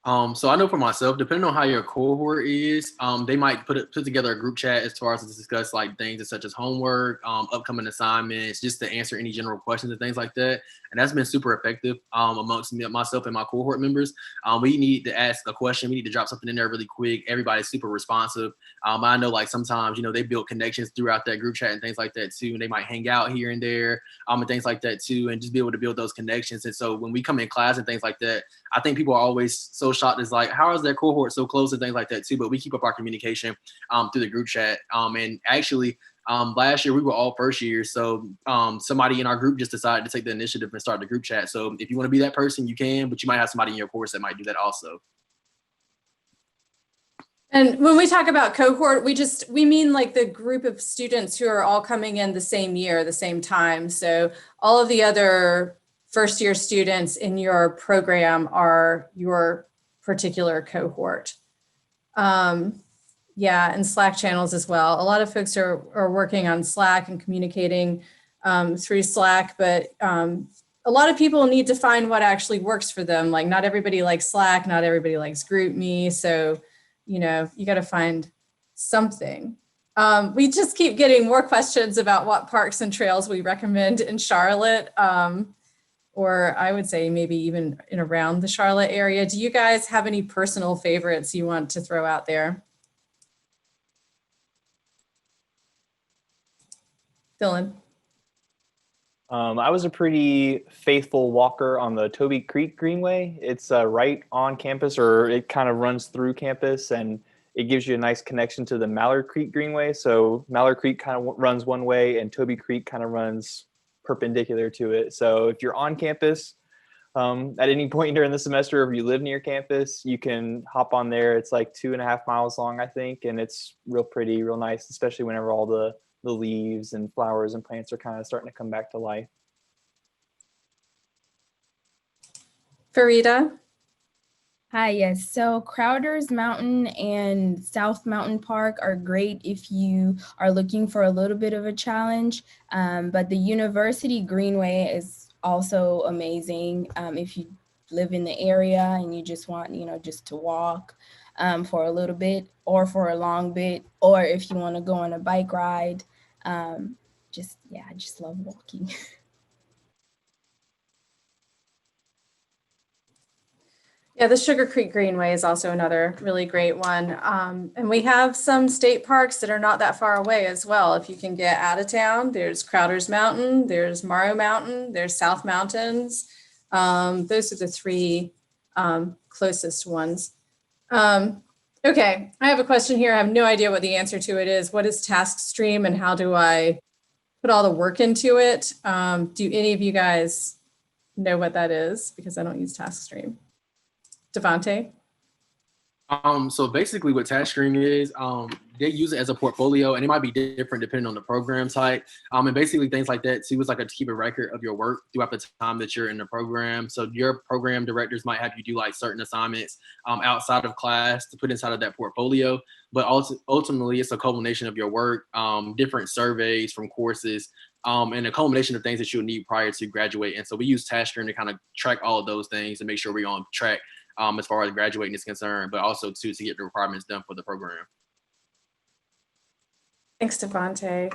G: So I know for myself, depending on how your cohort is, they might put together a group chat as far as to discuss like things such as homework, upcoming assignments, just to answer any general questions and things like that. And that's been super effective amongst myself and my cohort members. We need to ask a question. We need to drop something in there really quick. Everybody's super responsive. I know like sometimes, they build connections throughout that group chat and things like that too. And they might hang out here and there and things like that too, and just be able to build those connections. And so when we come in class and things like that, I think people are always so shocked is like, how is their cohort so close and things like that too? But we keep up our communication through the group chat. And actually, last year we were all first years, so somebody in our group just decided to take the initiative and start the group chat. So if you want to be that person, you can, but you might have somebody in your course that might do that also.
B: And when we talk about cohort, we mean like the group of students who are all coming in the same year, the same time. So all of the other first year students in your program are your particular cohort. Yeah, and Slack channels as well. A lot of folks are working on Slack and communicating through Slack, but a lot of people need to find what actually works for them. Like not everybody likes Slack, not everybody likes GroupMe. So, you got to find something. We just keep getting more questions about what parks and trails we recommend in Charlotte. Or I would say maybe even in around the Charlotte area. Do you guys have any personal favorites you want to throw out there? Dylan?
E: I was a pretty faithful walker on the Toby Creek Greenway. It's right on campus, or it kind of runs through campus, and it gives you a nice connection to the Mallard Creek Greenway. So Mallard Creek kind of runs one way and Toby Creek kind of runs perpendicular to it. So if you're on campus at any point during the semester, or if you live near campus, you can hop on there. It's like 2.5 miles long, I think, and it's real pretty, real nice, especially whenever all the leaves and flowers and plants are kind of starting to come back to life.
B: Farida?
I: Hi, yes. So Crowder's Mountain and South Mountain Park are great if you are looking for a little bit of a challenge. But the University Greenway is also amazing if you live in the area and you just want, just to walk for a little bit or for a long bit, or if you want to go on a bike ride. I just love walking.
B: Yeah, the Sugar Creek Greenway is also another really great one. And we have some state parks that are not that far away as well. If you can get out of town, there's Crowder's Mountain, there's Morrow Mountain, there's South Mountains. Those are the three closest ones. Okay, I have a question here. I have no idea what the answer to it is. What is TaskStream and how do I put all the work into it? Do any of you guys know what that is? Because I don't use TaskStream. Devante?
G: So basically what TaskStream is, they use it as a portfolio, and it might be different depending on the program type. And basically things like that too, is like to keep a record of your work throughout the time that you're in the program. So your program directors might have you do like certain assignments outside of class to put inside of that portfolio. But also ultimately it's a culmination of your work, different surveys from courses, and a culmination of things that you'll need prior to graduate. And so we use TaskStream to kind of track all of those things and make sure we're on track as far as graduating is concerned, but also to get the requirements done for the program.
B: Thanks, Devontae.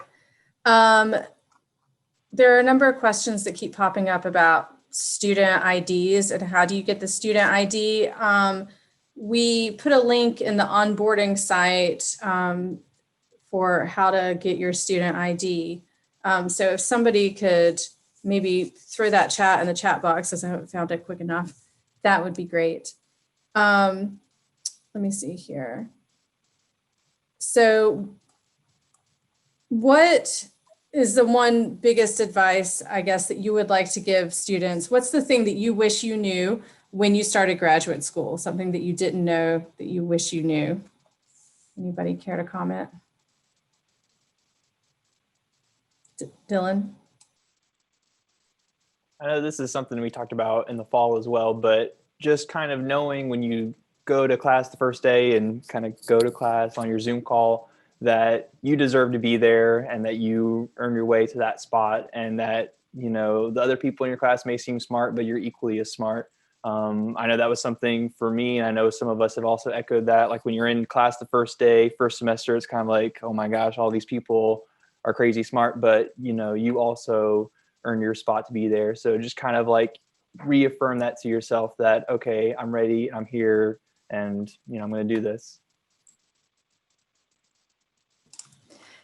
B: There are a number of questions that keep popping up about student IDs and how do you get the student ID. We put a link in the onboarding site for how to get your student ID. So if somebody could maybe throw that chat in the chat box, as I haven't found it quick enough, that would be great. Let me see here. So what is the one biggest advice, I guess, that you would like to give students? What's the thing that you wish you knew when you started graduate school? Something that you didn't know that you wish you knew? Anybody care to comment? Dylan?
E: I know this is something we talked about in the fall as well, but just kind of knowing when you go to class the first day and kind of go to class on your Zoom call that you deserve to be there and that you earn your way to that spot, and that, you know, the other people in your class may seem smart, but you're equally as smart. I know that was something for me, and I know some of us have also echoed that. Like when you're in class the first day, first semester, it's kind of like, oh my gosh, all these people are crazy smart, but you know, you also earn your spot to be there. So just kind of like reaffirm that to yourself that, okay, I'm ready, I'm here, and you know, I'm going to do this.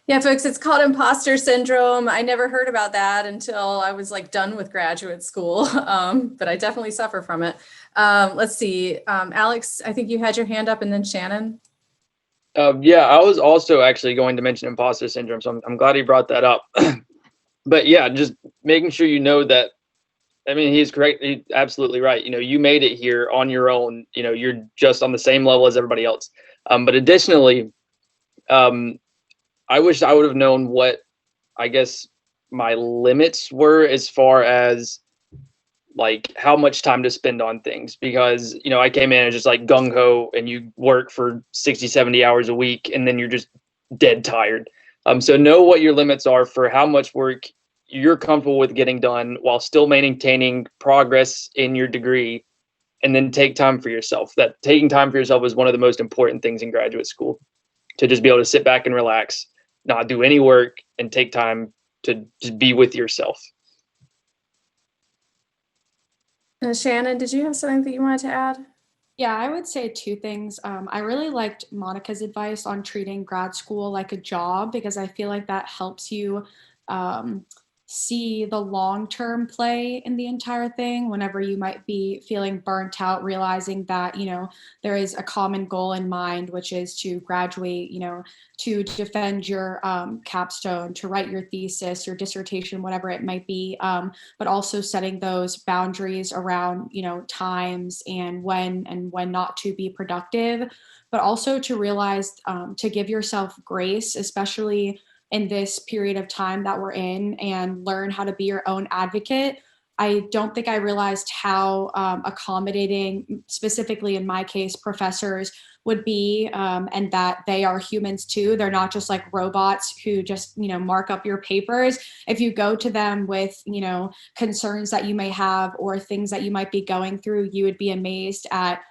B: Yeah, folks, it's called imposter syndrome. I never heard about that until I was like done with graduate school, but I definitely suffer from it. Let's see, Alex, I think you had your hand up, and then Shannon.
J: Yeah, I was also actually going to mention imposter syndrome, so I'm glad he brought that up. But yeah, just making sure you know that, I mean, he's correct. He's absolutely right. You know, you made it here on your own. You know, you're just on the same level as everybody else. But additionally, I wish I would have known what, I guess, my limits were as far as like how much time to spend on things, because, you know, I came in and just like gung ho, and you work for 60, 70 hours a week, and then you're just dead tired. So know what your limits are for how much work you're comfortable with getting done while still maintaining progress in your degree, and then take time for yourself. That taking time for yourself is one of the most important things in graduate school, to just be able to sit back and relax, not do any work, and take time to just be with yourself.
B: Shannon, did you have something that you wanted to add?
H: Yeah, I would say two things. I really liked Monica's advice on treating grad school like a job, because I feel like that helps you see the long-term play in the entire thing whenever you might be feeling burnt out, realizing that, you know, there is a common goal in mind, which is to graduate, you know, to defend your capstone, to write your thesis, your dissertation, whatever it might be, but also setting those boundaries around, you know, times and when not to be productive, but also to realize to give yourself grace, especially in this period of time that we're in, and learn how to be your own advocate. I don't think I realized how accommodating, specifically in my case, professors would be, and that they are humans too. They're not just like robots who just, you know, mark up your papers. If you go to them with, you know, concerns that you may have or things that you might be going through, you would be amazed at,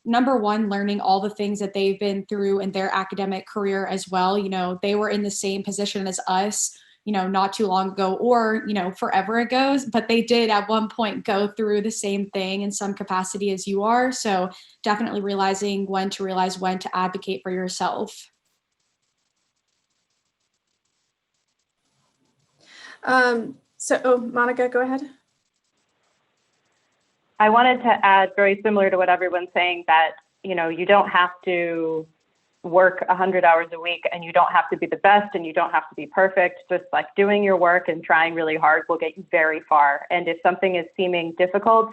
H: number one, learning all the things that they've been through in their academic career as well. You know, they were in the same position as us, you know, not too long ago, or, you know, forever ago, but they did at one point go through the same thing in some capacity as you are. So definitely realizing when to advocate for yourself.
B: Monica, go ahead.
F: I wanted to add, very similar to what everyone's saying, that, you know, you don't have to work 100 hours a week, and you don't have to be the best, and you don't have to be perfect. Just like doing your work and trying really hard will get you very far. And if something is seeming difficult,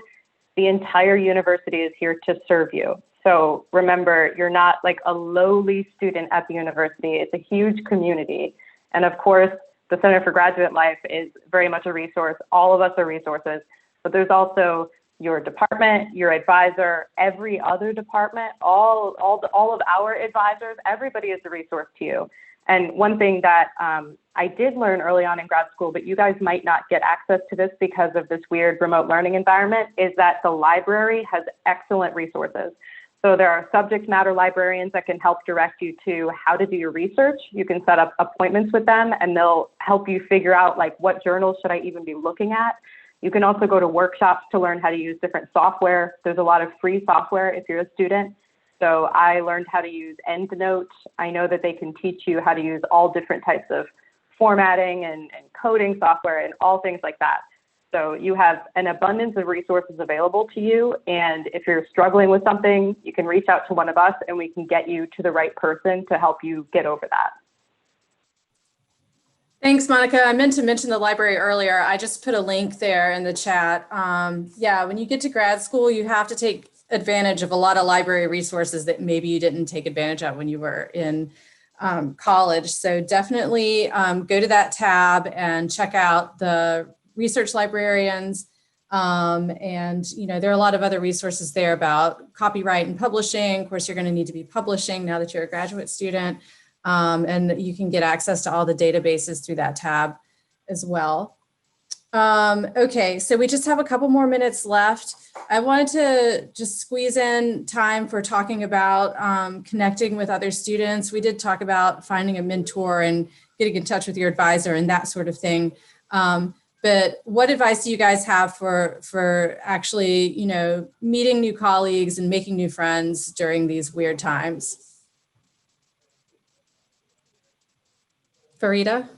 F: the entire university is here to serve you. So remember, you're not like a lowly student at the university. It's a huge community. And of course, the Center for Graduate Life is very much a resource. All of us are resources, but there's also your department, your advisor, every other department, all of our advisors, everybody is a resource to you. And one thing that I did learn early on in grad school, but you guys might not get access to this because of this weird remote learning environment, is that the library has excellent resources. So there are subject matter librarians that can help direct you to how to do your research. You can set up appointments with them and they'll help you figure out like what journals should I even be looking at. You can also go to workshops to learn how to use different software. There's a lot of free software if you're a student. So I learned how to use EndNote. I know that they can teach you how to use all different types of formatting and coding software and all things like that. So you have an abundance of resources available to you. And if you're struggling with something, you can reach out to one of us and we can get you to the right person to help you get over that.
B: Thanks, Monica. I meant to mention the library earlier. I just put a link there in the chat. Yeah, when you get to grad school, you have to take advantage of a lot of library resources that maybe you didn't take advantage of when you were in college. So definitely go to that tab and check out the research librarians. And there are a lot of other resources there about copyright and publishing. Of course, you're going to need to be publishing now that you're a graduate student. And you can get access to all the databases through that tab as well. Okay, so we just have a couple more minutes left. I wanted to just squeeze in time for talking about connecting with other students. We did talk about finding a mentor and getting in touch with your advisor and that sort of thing. But what advice do you guys have for actually, meeting new colleagues and making new friends during these weird times? Farida?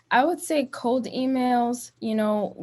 I: I would say cold emails,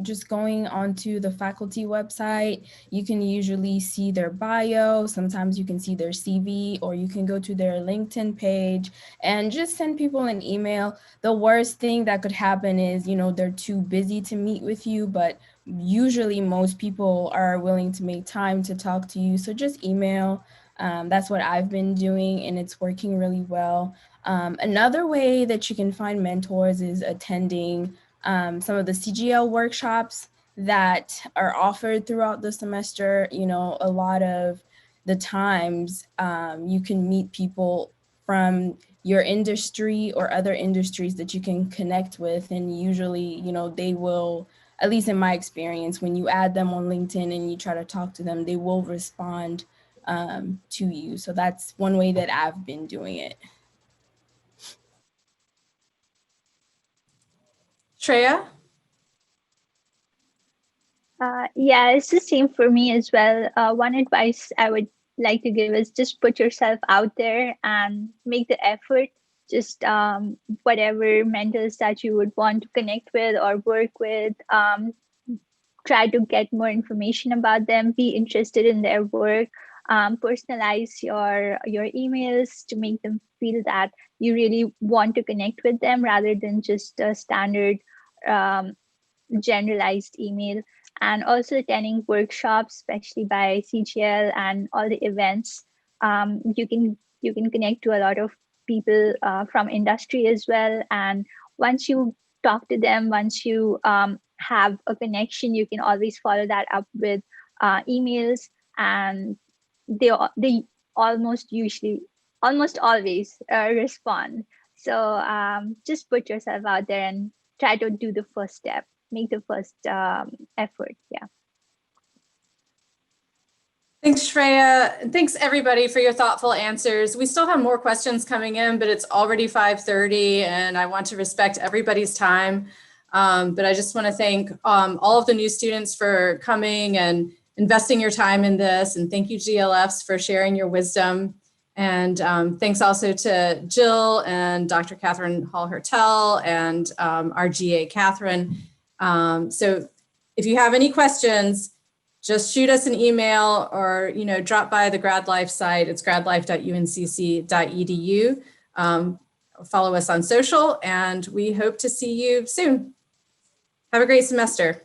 I: just going onto the faculty website, you can usually see their bio, sometimes you can see their CV, or you can go to their LinkedIn page and just send people an email. The worst thing that could happen is, they're too busy to meet with you, but usually most people are willing to make time to talk to you. So just email. That's what I've been doing and it's working really well. Another way that you can find mentors is attending some of the CGL workshops that are offered throughout the semester. A lot of the times you can meet people from your industry or other industries that you can connect with. And usually, they will, at least in my experience, when you add them on LinkedIn and you try to talk to them, they will respond to you. So that's one way that I've been doing it.
B: Shreya?
D: Yeah, it's the same for me as well. One advice I would like to give is just put yourself out there and make the effort. Just whatever mentors that you would want to connect with or work with, try to get more information about them, be interested in their work, personalize your emails to make them feel that you really want to connect with them rather than just a standard generalized email. And also attending workshops, especially by CGL and all the events. You can connect to a lot of people from industry as well. And once you talk to them, once you have a connection, you can always follow that up with emails, and they almost always respond. So just put yourself out there and try to do the first step, make the first effort. Yeah.
B: Thanks, Shreya. And thanks everybody for your thoughtful answers. We still have more questions coming in, but it's already 5:30 and I want to respect everybody's time. But I just want to thank all of the new students for coming and investing your time in this. And thank you, GLFs, for sharing your wisdom. And thanks also to Jill and Dr. Katherine Hall-Hertel and our GA, Katherine. So if you have any questions, just shoot us an email or, drop by the GradLife site. It's gradlife.uncc.edu. Follow us on social and we hope to see you soon. Have a great semester.